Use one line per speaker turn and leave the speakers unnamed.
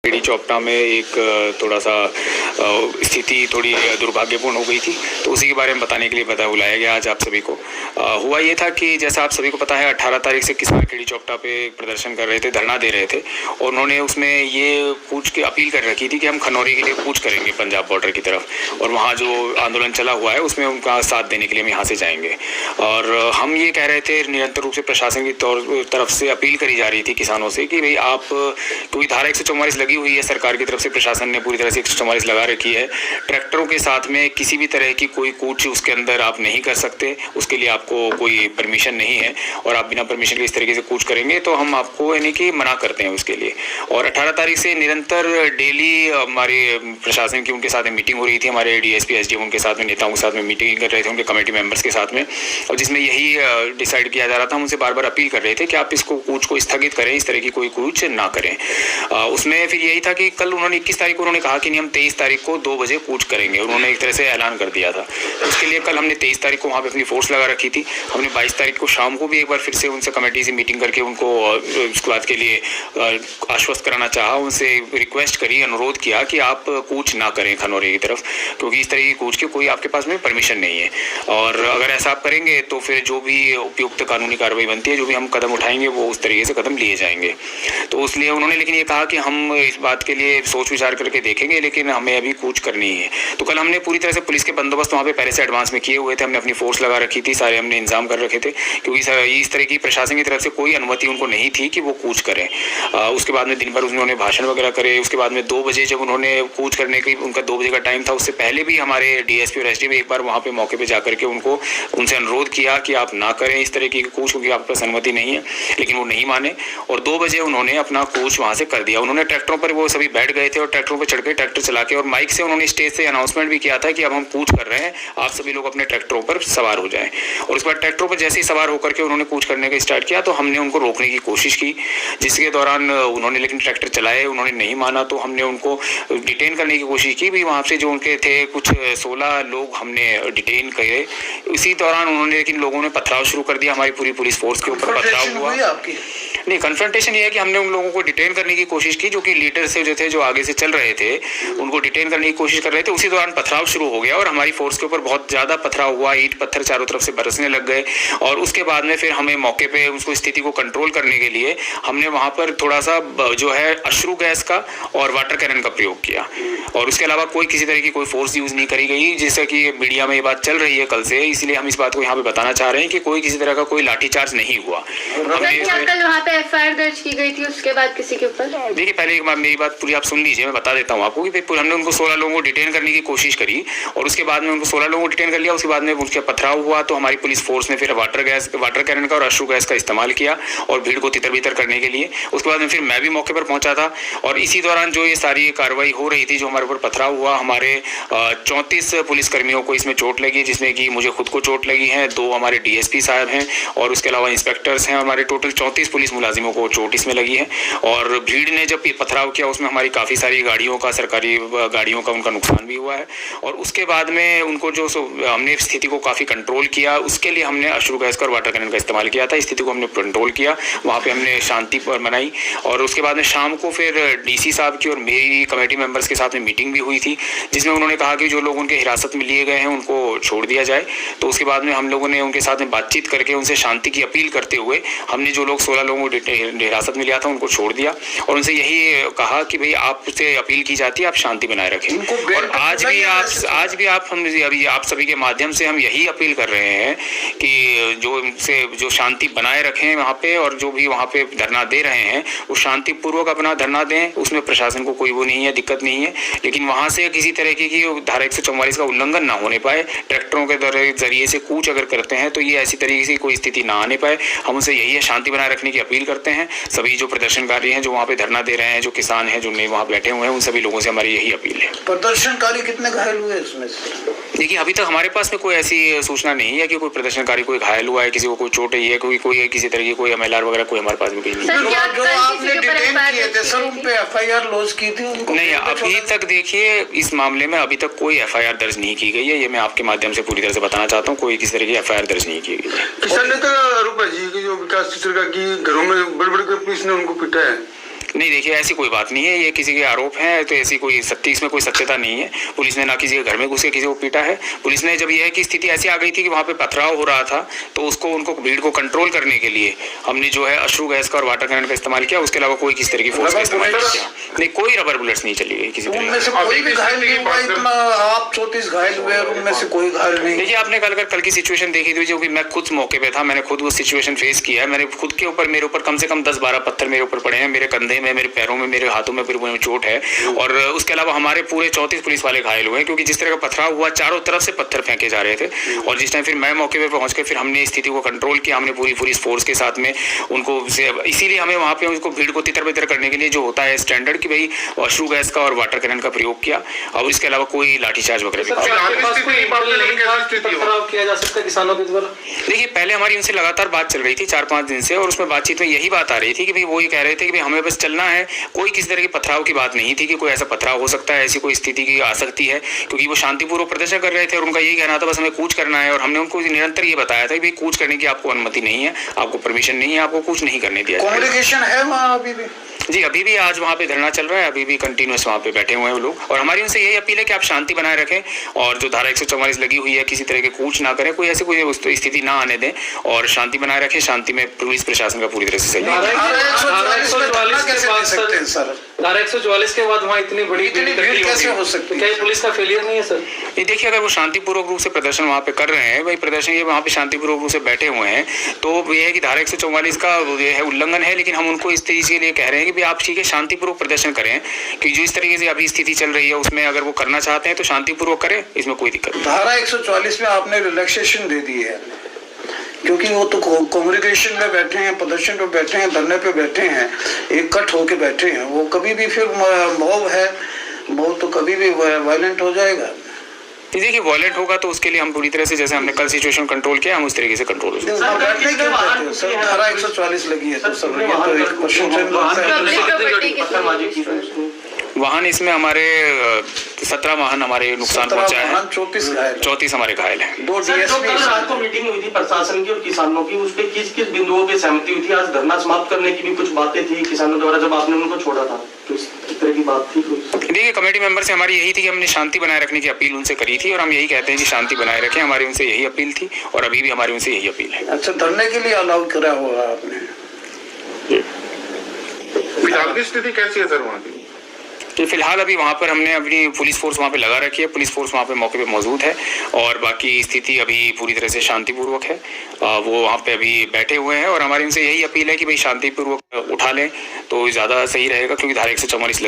पीड़ी चौपटा में एक थोड़ा सा स्थिति थोड़ी दुर्भाग्यपूर्ण हो गई थी, तो उसी के बारे में बताने के लिए बुलाया गया आज आप सभी को। हुआ ये था कि जैसा आप सभी को पता है 18 तारीख से किसान पीड़ी चौपटा पे प्रदर्शन कर रहे थे, धरना दे रहे थे, और उन्होंने उसमें ये कूच की अपील कर रखी थी कि हम खनौरी के लिए कूच करेंगे पंजाब बॉर्डर की तरफ, और वहाँ जो आंदोलन चला हुआ है उसमें उनका साथ देने के लिए हम यहाँ से जाएंगे। और हम ये कह रहे थे निरंतर रूप से प्रशासन की तरफ से अपील करी जा रही थी किसानों से कि भाई आप, कोई धारा 144 लगी हुई है सरकार की तरफ से, प्रशासन ने पूरी तरह से 144 लगा रखी है, ट्रैक्टरों के साथ में किसी भी तरह की कोई कूच उसके अंदर आप नहीं कर सकते, उसके लिए आपको कोई परमिशन नहीं है, और आप बिना परमिशन के इस तरीके से कूच करेंगे तो हम आपको यानी कि मना करते हैं उसके लिए। और 18 तारीख से निरंतर डेली हमारे प्रशासन की उनके साथ मीटिंग हो रही थी, हमारे डीएसपी एसडीएम उनके साथ में, नेताओं के साथ में मीटिंग कर रहे थे, उनके कमेटी मेंबर्स के साथ में, और जिसमें यही डिसाइड किया जा रहा था, हम उनसे बार बार अपील कर रहे थे कि आप इसको कूच को स्थगित करें, इस तरह की कोई कूच ना करें। उसमें फिर यही था कि कल उन्होंने 21 तारीख को उन्होंने कहा कि नहीं हम 23 तारीख को 2 बजे कूच करेंगे, उन्होंने एक तरह से ऐलान कर दिया था। उसके लिए कल हमने 23 तारीख को वहाँ पे अपनी फोर्स लगा रखी थी। हमने 22 तारीख को शाम को भी एक बार फिर से उनसे कमेटी से मीटिंग करके उनको उसके बाद के लिए आश्वस्त कराना चाहा, उनसे रिक्वेस्ट करी, अनुरोध किया कि आप कूच ना करें खनौरी की तरफ, क्योंकि इस तरह की कूच की कोई आपके पास में परमिशन नहीं है, और अगर ऐसा आप करेंगे तो फिर जो भी उपयुक्त कानूनी कार्रवाई बनती है, जो भी हम कदम उठाएंगे वो उस तरीके से कदम लिए जाएंगे। तो इसलिए उन्होंने लेकिन ये कहा कि हम इस बात के लिए सोच विचार करके देखेंगे, लेकिन हमें अभी कूच करनी है। तो कल हमने पूरी तरह से पुलिस के बंदोबस्त वहाँ पे पहले से एडवांस में किए हुए थे, हमने अपनी फोर्स लगा रखी थी, सारे हमने इंतजाम कर रखे थे, क्योंकि इस तरह की प्रशासन की तरफ से कोई अनुमति उनको नहीं थी कि वो कूच करें। उसके बाद में दिन भर उन्होंने भाषण वगैरह करे। उसके बाद में 2 बजे जब उन्होंने कूच करने की, उनका 2 बजे का टाइम था, उससे पहले भी हमारे डीएसपी और एसडीएम एक बार वहाँ पे मौके पे जाकर के उनसे अनुरोध किया कि आप ना करें इस तरह की कूच, क्योंकि आपके पास अनुमति नहीं है, लेकिन वो नहीं माने, और 2 बजे उन्होंने अपना कूच वहाँ से कर दिया। उन्होंने ट्रैक्टरों पर वो सभी बैठ गए थे और ट्रैक्टरों पर चढ़ के ट्रैक्टर चला के, और माइक से उन्होंने स्टेज से अनाउंसमेंट भी किया था कि अब हम कूच कर रहे हैं, आप सभी लोग अपने ट्रैक्टरों पर सवार हो जाएं। और उसके बाद ट्रैक्टरों पर जैसे ही सवार होकर के उन्होंने कूच करने का स्टार्ट किया, तो हमने उनको रोकने की कोशिश की, जिसके दौरान उन्होंने लेकिन ट्रैक्टर चलाए, उन्होंने नहीं माना, तो हमने उनको डिटेन करने की कोशिश की भी। वहाँ से जो उनके थे कुछ 16 लोग हमने डिटेन करे। इसी दौरान उन्होंने, लेकिन लोगों ने पथराव शुरू कर दिया, हमारी पूरी पुलिस फोर्स के ऊपर पथराव हुआ। नहीं, कन्फ्रंटेशन ये है कि हमने उन लोगों को डिटेन करने की कोशिश की, जो कि लीडर से जो थे, जो आगे से चल रहे थे, उनको डिटेन करने की कोशिश कर रहे थे। उसी दौरान पथराव शुरू हो गया और हमारी फोर्स के ऊपर बहुत ज़्यादा पथराव हुआ, ईंट पत्थर चारों तरफ से बरसने लग गए। और उसके बाद में फिर हमें मौके पे उसको स्थिति को कंट्रोल करने के लिए हमने वहाँ पर थोड़ा सा जो है अश्रु गैस का और वाटर कैनन का प्रयोग किया, और उसके अलावा कोई किसी तरह की कोई फोर्स यूज़ नहीं करी गई, जैसा कि मीडिया में ये बात चल रही है कल से। इसलिए हम इस बात को यहाँ पे बताना चाह रहे हैं कि कोई किसी तरह का कोई लाठीचार्ज नहीं हुआ।
कल वहाँ पे एफआईआर दर्ज की गई थी, उसके बाद किसी के ऊपर? देखिए,
पहले एक बार मेरी बात पूरी आप सुन लीजिए, मैं बता देता हूँ आपको कि हमने उनको 16 लोगों को डिटेन करने की कोशिश करी, और उसके बाद में उनको 16 लोगों को डिटेन कर लिया। उसके बाद में उनके पथराव हुआ, तो हमारी पुलिस फोर्स ने फिर वाटर कैनन का और अश्रु गैस का इस्तेमाल किया, और भीड़ को तितर बितर करने के लिए। उसके बाद में फिर मैं भी मौके पर पहुंचा था, और इसी दौरान जो ये सारी कार्रवाई हो रही थी, जो हमारे ऊपर पथराव हुआ, हमारे 34 पुलिसकर्मियों को इसमें चोट लगी, जिसमें कि मुझे खुद को चोट लगी है, 2 हमारे डीएसपी साहब हैं, और उसके अलावा इंस्पेक्टर्स हैं। हमारे टोटल 34 पुलिस मुलाजिमों को चोट इसमें लगी है। और भीड़ ने जब पथराव किया, उसमें हमारी काफ़ी सारी गाड़ियों का, सरकारी गाड़ियों का उनका नुकसान भी हुआ है। और उसके बाद में उनको जो हमने स्थिति को काफ़ी कंट्रोल किया, उसके लिए हमने अश्रु गैस का और वाटर कैनन का इस्तेमाल किया था। स्थिति को हमने कंट्रोल किया, वहाँ पे हमने शांति पर मनाई। और उसके बाद में शाम को फिर डीसी साहब की और मेरी कमेटी मेंबर्स के साथ में मीटिंग भी हुई थी, जिसमें उन्होंने कहा कि जो लोग उनके हिरासत में लिए गए हैं उनको छोड़ दिया जाए। तो उसके बाद में हम लोगों ने उनके साथ में बातचीत करके उनसे शांति की अपील करते हुए हमने जो लोग 16 लोगों को हिरासत में लिया था उनको छोड़ दिया, और उनसे यही कहा कि भाई आपसे अपील की जाती है, आप शांति बनाए रखें। और आज भी आप हम अभी आप सभी के माध्यम से हम यही अपील कर रहे हैं कि जो शांति बनाए रखें वहाँ पे, और जो भी वहाँ पे धरना दे रहे हैं वो शांतिपूर्वक अपना धरना दें, उसमें प्रशासन को कोई वो नहीं है, दिक्कत नहीं है। लेकिन वहाँ से किसी तरह की धारा 144 का उल्लंघन ना होने पाए, ट्रैक्टरों के जरिए से कूच अगर करते हैं तो ये ऐसी तरीके से कोई स्थिति ना आने पाए। हम उनसे यही है, शांति बनाए रखने की अपील करते हैं। सभी जो प्रदर्शनकारी हैं, जो वहाँ पे धरना दे रहे हैं, जो किसान हैं, जो नहीं वहाँ बैठे हुए हैं, उन सभी लोगों से हमारी यही अपील है।
प्रदर्शनकारी कितने घायल हुए इसमें से?
देखिए, अभी तक हमारे पास में कोई ऐसी सूचना नहीं है कि कोई प्रदर्शनकारी कोई घायल हुआ है, किसी को कोई चोट आई है, कोई किसी तरह की कोई एमएलआर वगैरह कोई हमारे पास में नहीं है।
जो आपने डिटेन किए थे सर, उन पे एफआईआर लॉन्च की थी?
नहीं, अभी तक देखिए इस मामले में अभी तक कोई एफआईआर दर्ज नहीं की गई है। ये मैं आपके माध्यम से पूरी तरह से बताना चाहता हूँ, कोई किसी तरह की एफआईआर दर्ज नहीं की गई है।
किसान नेता रूपा जी की जो विकास चित्रका की घरों में बड़े-बड़े पुलिस ने उनको पीटा है,
नहीं देखिए, ऐसी कोई बात नहीं है, ये किसी के आरोप हैं, तो ऐसी कोई इसमें कोई सत्यता नहीं है। पुलिस ने ना किसी के घर में घुस के किसी को पीटा है। पुलिस ने जब यह है कि स्थिति ऐसी आ गई थी कि वहाँ पे पथराव हो रहा था, तो उनको भीड़ को कंट्रोल करने के लिए हमने जो है अश्रु गैस का और वाटर कैनन का इस्तेमाल किया। उसके अलावा कोई किसी तरह की फोर्स का इस्तेमाल नहीं किया। नहीं, कोई रबर बुलेट्स नहीं चली गई किसी तरह की।
कोई भी घायल नहीं हुआ, इतना आप 34 घायल हुए, उनमें से कोई घायल नहीं।
देखिए, आपने कल की सिचुएशन देखी थी, जो कि मैं खुद मौके पे था, मैंने खुद वो सिचुएशन फेस किया है। मैंने खुद के ऊपर, मेरे ऊपर कम से कम 10-12 पत्थर मेरे ऊपर पड़े हैं, मेरे कंधे में, मेरे पैरों में, मेरे हाथों में पूरे चोट है। और उसके अलावा हमारे पूरे 34 पुलिस वाले घायल हुए हैं, क्योंकि जिस तरह का पथराव हुआ, चारों तरफ से पत्थर फेंके जा रहे थे। और जिस टाइम फिर मैं मौके पे पहुंच के फिर हमने स्थिति को कंट्रोल किया, हमने पूरी फोर्स के साथ में उनको, इसीलिए हमें वहाँ पे उसको भीड़ को तितर-बितर करने के लिए जो होता है स्टैंडर्ड कि भाई अश्रु गैस का और वाटर कैनन का प्रयोग किया, और इसके अलावा कोई लाठीचार्ज वगैरह भी
किया जा सकता है किसानों के द्वारा।
देखिए, पहले हमारी उनसे लगातार बात चल रही थी 4-5 दिन से, और उसमें बातचीत में यही बात आ रही थी कि भाई वो ये कह रहे थे कि भाई हमें बस चलना है, कोई किसी तरह की पथराव की बात नहीं थी कि कोई ऐसा पथराव हो सकता है, ऐसी कोई स्थिति की आ सकती है, क्योंकि वो शांतिपूर्वक प्रदर्शन कर रहे थे और उनका यही कहना था बस हमें कूच करना है। और हमने उनको निरंतर ये बताया था कि भाई कूच करने की आपको अनुमति नहीं है, आपको परमिशन नहीं है, आपको कुछ नहीं करने दिया जाएगा।
कम्युनिकेशन है वहाँ अभी भी?
जी, अभी भी आज वहाँ पे धरना चल रहा है, अभी भी कंटिन्यूस वहाँ पे बैठे हुए हैं वो लोग। और हमारी उनसे यही अपील है कि आप शांति बनाए रखें, और जो धारा 144 लगी हुई है किसी तरह के कूच ना करें, कोई ऐसी कोई स्थिति ना आने दें, और शांति बनाए रखें। शांति में पुलिस प्रशासन का पूरी तरह से सहयोग।
धारा 144 के बाद वहाँ इतनी भीड़ कैसे हो सकती है? क्या पुलिस का फेलियर नहीं है सर?
ये देखिए, अगर वो शांतिपूर्वक रूप से प्रदर्शन वहाँ पे कर रहे हैं, वही प्रदर्शन ये वहाँ पे शांतिपूर्वक रूप से बैठे हुए हैं, तो ये है कि धारा 144 का ये है उल्लंघन है। लेकिन हम उनको इस तरीके के लिए कह रहे हैं कि भाई आप ठीक है शांतिपूर्वक प्रदर्शन करें, कि जो इस तरीके से अभी स्थिति चल रही है उसमें अगर वो करना चाहते हैं तो शांतिपूर्वक करें, इसमें कोई दिक्कत नहीं।
धारा 144 में आपने रिलैक्सेशन दे दी है, क्योंकि वो तो कम्युनिकेशन में बैठे हैं, प्रदर्शन पे बैठे हैं, धरने पे बैठे हैं, इकट्ठ होके बैठे हैं। वो कभी भी फिर मॉब है, वो तो कभी भी वायलेंट हो जाएगा।
देखिए, वायलेंट होगा तो उसके लिए हम पूरी तरह से, जैसे हमने कल सिचुएशन कंट्रोल किया, हम उस तरीके से कंट्रोल हो जाएंगे।
धारा 144 लगी है तो सब ये तो एक क्वेश्चन
वाहन इसमें हमारे 17 वाहन हमारे नुकसान पहुंचा है, 34 हमारे घायल हैं।
2 DSP।
रात को मीटिंग हुई थी प्रशासन की और किसानों की, उस पर किस किस बिंदुओं पे सहमति हुई थी? आज धरना समाप्त करने की भी कुछ बातें थी किसानों द्वारा जब आपने उनको छोड़ा था, तो इस तरह की बात थी?
देखिए, कमेटी मेंबर से हमारी यही थी कि हमने शांति बनाए रखने की अपील उनसे करी थी, और हम यही कहते हैं कि शांति बनाए रखें। हमारी उनसे यही अपील थी और अभी भी हमारी उनसे यही अपील है।
अच्छा, धरने के लिए अलाउ करा हुआ आपने?
स्थिति कैसी है सर वहाँ की?
फिलहाल अभी वहाँ पर हमने अपनी पुलिस फोर्स वहाँ पे लगा रखी है, पुलिस फोर्स वहाँ पे मौके पे मौजूद है, और बाकी स्थिति अभी पूरी तरह से शांतिपूर्वक है। वो वहाँ पे अभी बैठे हुए हैं, और हमारी उनसे यही अपील है कि भाई शांतिपूर्वक उठा लें तो ज़्यादा सही रहेगा, क्योंकि धारा 144